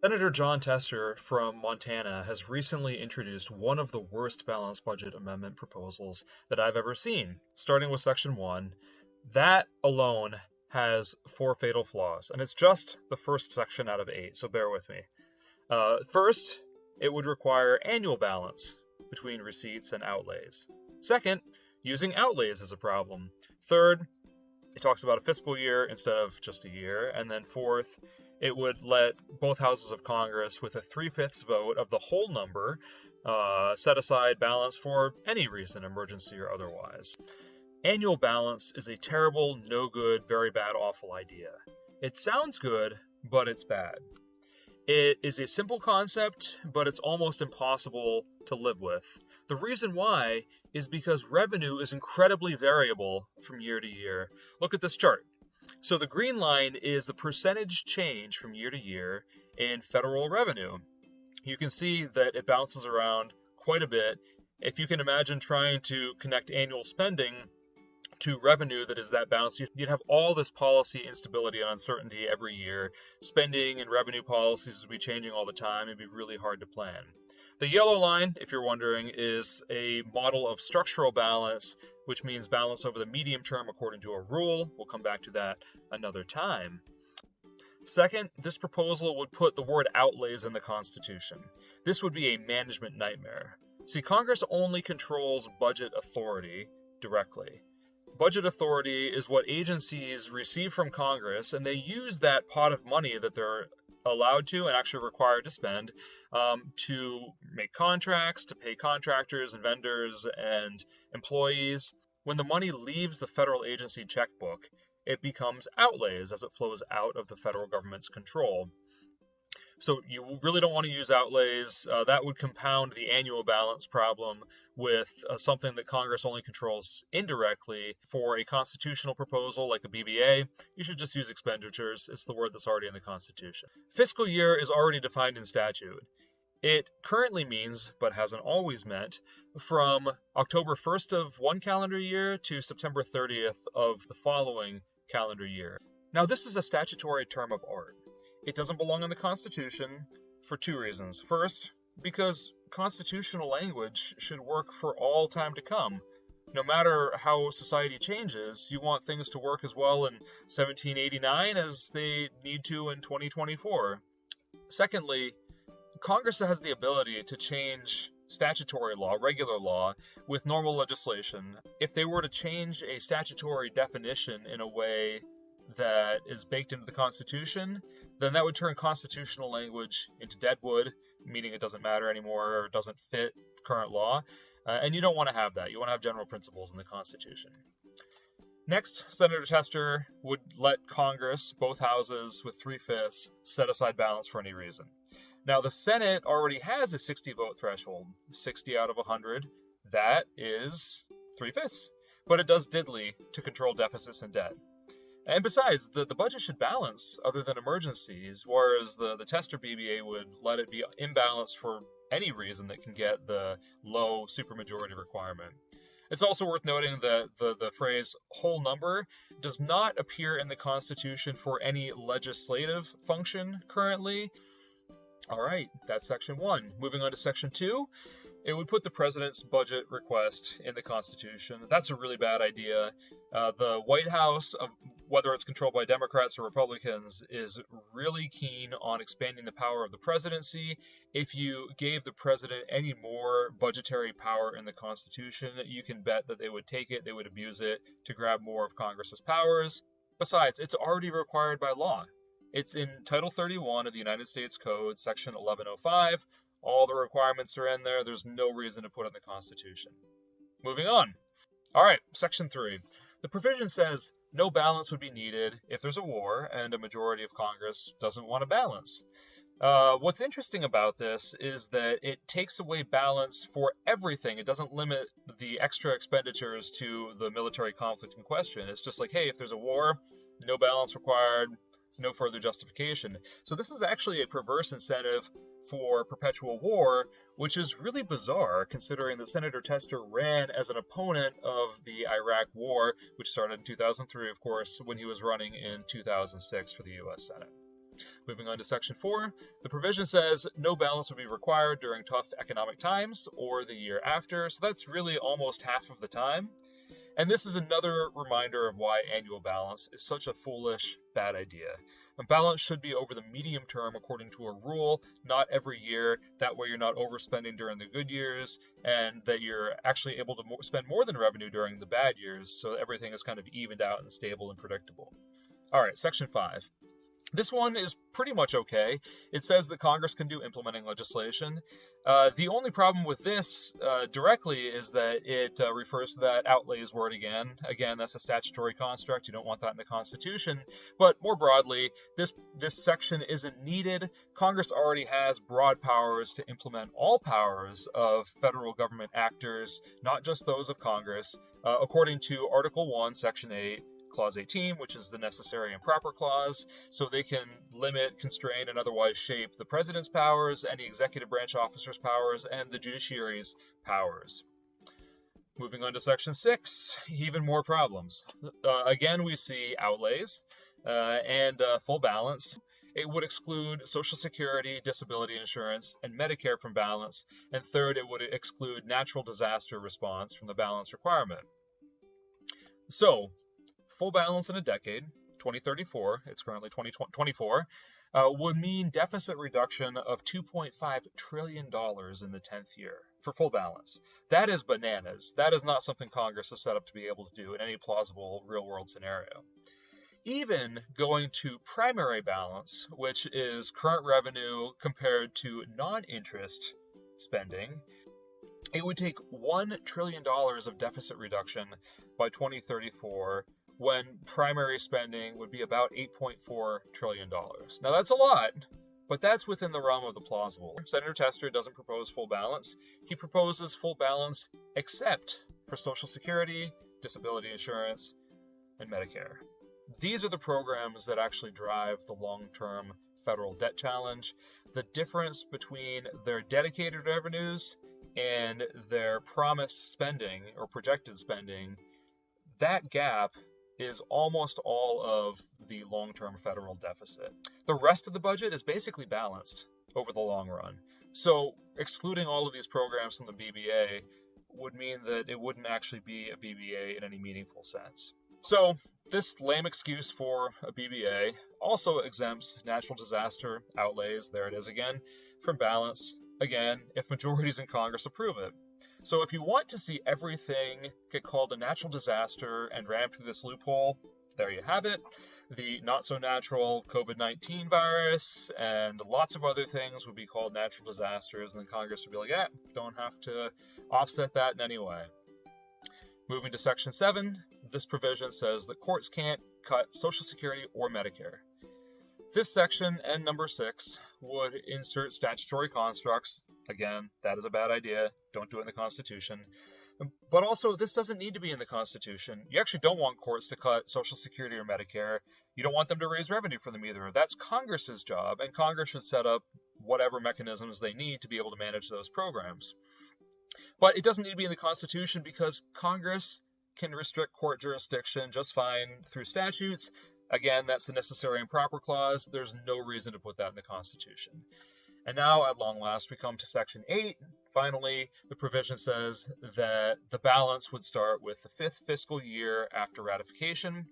Senator John Tester from Montana has recently introduced one of the worst balanced budget amendment proposals that I've ever seen. Starting with Section 1, that alone has 4 fatal flaws, and it's just the first section out of 8, so bear with me. First, it would require annual balance between receipts and outlays. Second, using outlays is a problem. Third, it talks about a fiscal year instead of just a year. And then fourth, it would let both houses of Congress, with a 3/5 vote of the whole number, set aside balance for any reason, emergency or otherwise. Annual balance is a terrible, no good, very bad, awful idea. It sounds good, but it's bad. It is a simple concept, but it's almost impossible to live with. The reason why is because revenue is incredibly variable from year to year. Look at this chart. So the green line is the percentage change from year to year in federal revenue. You can see that it bounces around quite a bit. If you can imagine trying to connect annual spending to revenue that is that balanced, you'd have all this policy instability and uncertainty every year. Spending and revenue policies would be changing all the time. It'd be really hard to plan. The yellow line, if you're wondering, is a model of structural balance, which means balance over the medium term according to a rule. We'll come back to that another time. Second, this proposal would put the word outlays in the Constitution. This would be a management nightmare. See, Congress only controls budget authority directly. Budget authority is what agencies receive from Congress, and they use that pot of money that they're allowed to and actually required to spend to make contracts, to pay contractors and vendors and employees. When the money leaves the federal agency checkbook, it becomes outlays as it flows out of the federal government's control. So you really don't want to use outlays. That would compound the annual balance problem with something that Congress only controls indirectly. For a constitutional proposal like a BBA, you should just use expenditures. It's the word that's already in the Constitution. Fiscal year is already defined in statute. It currently means, but hasn't always meant, from October 1st of one calendar year to September 30th of the following calendar year. Now, this is a statutory term of art. It doesn't belong in the Constitution for 2 reasons. First, because constitutional language should work for all time to come. No matter how society changes, you want things to work as well in 1789 as they need to in 2024. Secondly, Congress has the ability to change statutory law, regular law, with normal legislation. If they were to change a statutory definition in a way that is baked into the Constitution, then that would turn constitutional language into dead wood, meaning it doesn't matter anymore or doesn't fit current law. And you don't want to have that. You want to have general principles in the Constitution. Next, Senator Tester would let Congress, both houses, with 3/5, set aside balance for any reason. Now, the Senate already has a 60-vote threshold, 60 out of 100. That is 3/5. But it does diddly to control deficits and debt. And besides, the budget should balance other than emergencies, whereas the Tester BBA would let it be imbalanced for any reason that can get the low supermajority requirement. It's also worth noting that the phrase whole number does not appear in the Constitution for any legislative function currently. All right, that's Section 1. Moving on to Section 2. It would put the president's budget request in the Constitution. That's a really bad idea. The White House, whether it's controlled by Democrats or Republicans, is really keen on expanding the power of the presidency. If you gave the president any more budgetary power in the Constitution, you can bet that they would take it, they would abuse it to grab more of Congress's powers. Besides, it's already required by law. It's in Title 31 of the United States Code, Section 1105. All the requirements are in there. There's no reason to put it in the Constitution. Moving on. All right, Section 3. The provision says no balance would be needed if there's a war and a majority of Congress doesn't want to balance. What's interesting about this is that it takes away balance for everything. It doesn't limit the extra expenditures to the military conflict in question. It's just like, hey, if there's a war, no balance required, no further justification. So this is actually a perverse incentive for perpetual war, which is really bizarre considering that Senator Tester ran as an opponent of the Iraq War, which started in 2003, of course, when he was running in 2006 for the U.S. Senate. Moving on to Section 4, the provision says no balance would be required during tough economic times or the year after, so that's really almost half of the time. And this is another reminder of why annual balance is such a foolish, bad idea. A balance should be over the medium term according to a rule, not every year. That way you're not overspending during the good years, and that you're actually able to spend more than revenue during the bad years, so everything is kind of evened out and stable and predictable. All right, Section 5. This one is pretty much okay. It says that Congress can do implementing legislation. The only problem with this directly is that it refers to that outlays word again. Again, that's a statutory construct. You don't want that in the Constitution. But more broadly, this section isn't needed. Congress already has broad powers to implement all powers of federal government actors, not just those of Congress, according to Article 1, Section 8, Clause 18, which is the necessary and proper clause, so they can limit, constrain, and otherwise shape the president's powers, any executive branch officer's powers, and the judiciary's powers. Moving on to Section 6, even more problems. Again, we see outlays and full balance. It would exclude Social Security, disability insurance, and Medicare from balance. And third, it would exclude natural disaster response from the balance requirement. So, full balance in a decade, 2034, it's currently 2024, would mean deficit reduction of $2.5 trillion in the 10th year for full balance. That is bananas. That is not something Congress is set up to be able to do in any plausible real-world scenario. Even going to primary balance, which is current revenue compared to non-interest spending, it would take $1 trillion of deficit reduction by 2034 when primary spending would be about $8.4 trillion. Now that's a lot, but that's within the realm of the plausible. Senator Tester doesn't propose full balance. He proposes full balance except for Social Security, disability insurance, and Medicare. These are the programs that actually drive the long-term federal debt challenge. The difference between their dedicated revenues and their promised spending or projected spending, that gap is almost all of the long-term federal deficit. The rest of the budget is basically balanced over the long run. So excluding all of these programs from the BBA would mean that it wouldn't actually be a BBA in any meaningful sense. So this lame excuse for a BBA also exempts natural disaster outlays, there it is again, from balance, again, if majorities in Congress approve it. So if you want to see everything get called a natural disaster and ram through this loophole, there you have it. The not-so-natural COVID-19 virus and lots of other things would be called natural disasters, and then Congress would be like, yeah, don't have to offset that in any way. Moving to Section 7, this provision says that courts can't cut Social Security or Medicare. This section and number 6 would insert statutory constructs. Again, that is a bad idea. Don't do it in the Constitution. But also, this doesn't need to be in the Constitution. You actually don't want courts to cut Social Security or Medicare. You don't want them to raise revenue from them either. That's Congress's job, and Congress should set up whatever mechanisms they need to be able to manage those programs. But it doesn't need to be in the Constitution because Congress can restrict court jurisdiction just fine through statutes. Again, that's the necessary and proper clause. There's no reason to put that in the Constitution. And now, at long last, we come to Section 8. Finally, the provision says that the balance would start with the 5th fiscal year after ratification.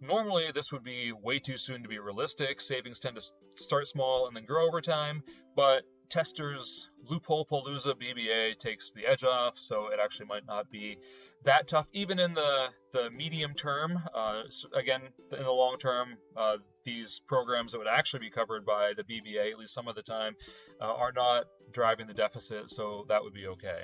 Normally, this would be way too soon to be realistic. Savings tend to start small and then grow over time, but Tester's loophole palooza BBA takes the edge off, so it actually might not be that tough, even in the medium term. Again, in the long term, these programs that would actually be covered by the BBA, at least some of the time, are not driving the deficit, so that would be okay.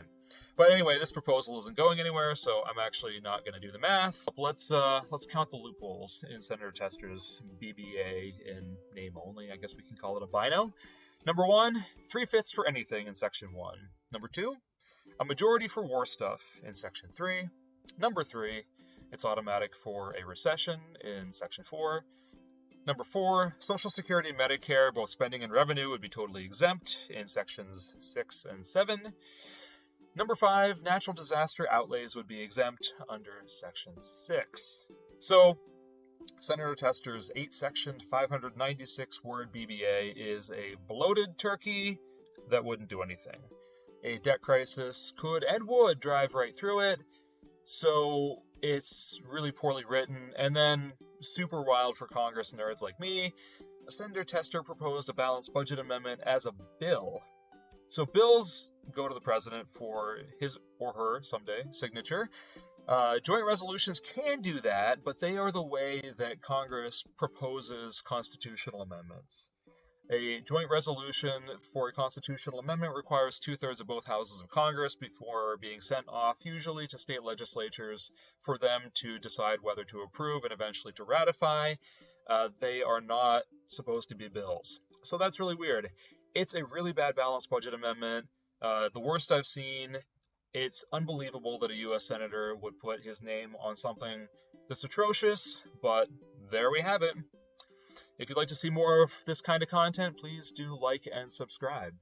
But anyway, this proposal isn't going anywhere, so I'm actually not going to do the math. Let's count the loopholes in Senator Tester's BBA in name only. I guess we can call it a bino. Number 1, 3/5 for anything in Section 1. Number 2, a majority for war stuff in Section 3. Number 3, it's automatic for a recession in Section 4. Number 4, Social Security and Medicare, both spending and revenue, would be totally exempt in Sections 6 and 7. Number 5, natural disaster outlays would be exempt under Section 6. So, Senator Tester's 8-section, 596-word BBA is a bloated turkey that wouldn't do anything. A debt crisis could and would drive right through it, so it's really poorly written. And then, super wild for Congress nerds like me, Senator Tester proposed a balanced budget amendment as a bill. So bills go to the president for his or her someday signature. Joint resolutions can do that, but they are the way that Congress proposes constitutional amendments. A joint resolution for a constitutional amendment requires 2/3 of both houses of Congress before being sent off, usually to state legislatures, for them to decide whether to approve and eventually to ratify. They are not supposed to be bills. So that's really weird. It's a really bad balanced budget amendment. The worst I've seen. It's unbelievable that a U.S. Senator would put his name on something this atrocious, but there we have it. If you'd like to see more of this kind of content, please do like and subscribe.